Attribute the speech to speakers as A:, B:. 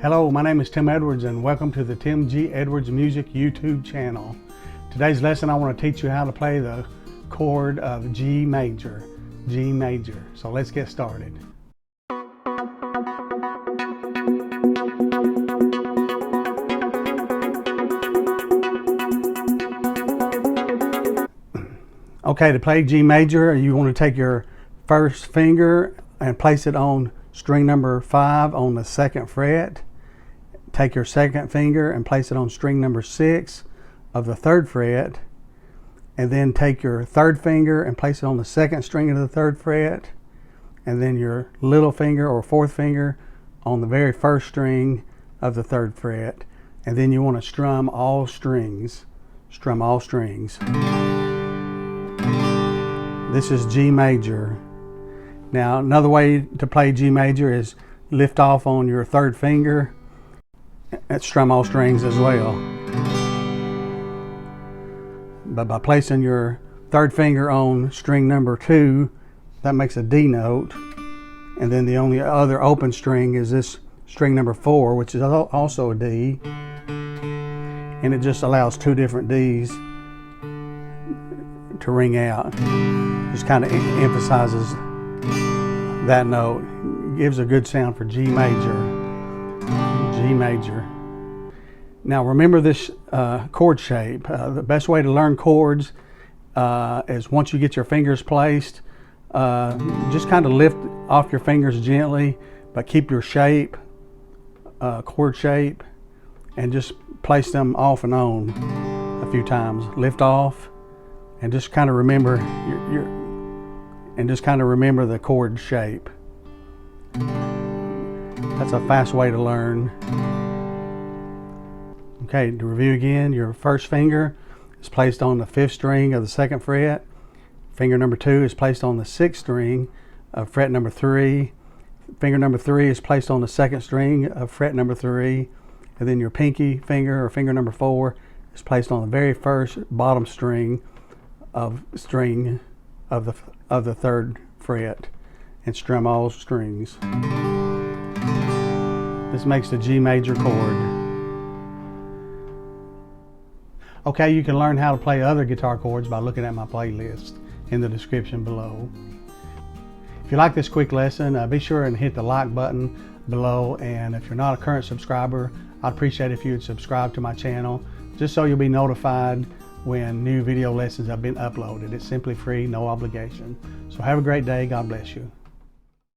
A: Hello, my name is Tim Edwards and welcome to the Tim G. Edwards Music YouTube channel. Today's lesson I want to teach you how to play the chord of G major. G major. So let's get started. Okay, to play G major, you want to take your first finger and place it on string number 5 on the 2nd fret. Take your second finger and place it on string number 6 of the 3rd fret. And then take your third finger and place it on the 2nd string of the 3rd fret. And then your little finger or 4th finger on the very first string of the 3rd fret. And then you want to strum all strings. Strum all strings. This is G major. Now another way to play G major is lift off on your 3rd finger and strum all strings as well. But by placing your 3rd finger on string number 2, that makes a D note. And then the only other open string is this string number 4, which is also a D. And it just allows 2 different Ds to ring out. Just kind of emphasizes that note. Gives a good sound for G major. G major. Now remember this chord shape. The best way to learn chords is once you get your fingers placed, just kind of lift off your fingers gently, but keep your shape, chord shape, and just place them off and on a few times. Lift off, and just kind of remember remember the chord shape. That's a fast way to learn. Okay, to review again, your first finger is placed on the 5th string of the 2nd fret. Finger number 2 is placed on the 6th string of fret number 3. Finger number 3 is placed on the 2nd string of fret number 3. And then your pinky finger, or finger number 4, is placed on the very first bottom string of the 3rd fret, and strum all strings. This makes the G major chord. Okay, you can learn how to play other guitar chords by looking at my playlist in the description below. If you like this quick lesson, be sure and hit the like button below, and if you're not a current subscriber, I'd appreciate if you would subscribe to my channel just so you'll be notified when new video lessons have been uploaded. It's simply free, no obligation. So have a great day. God bless you.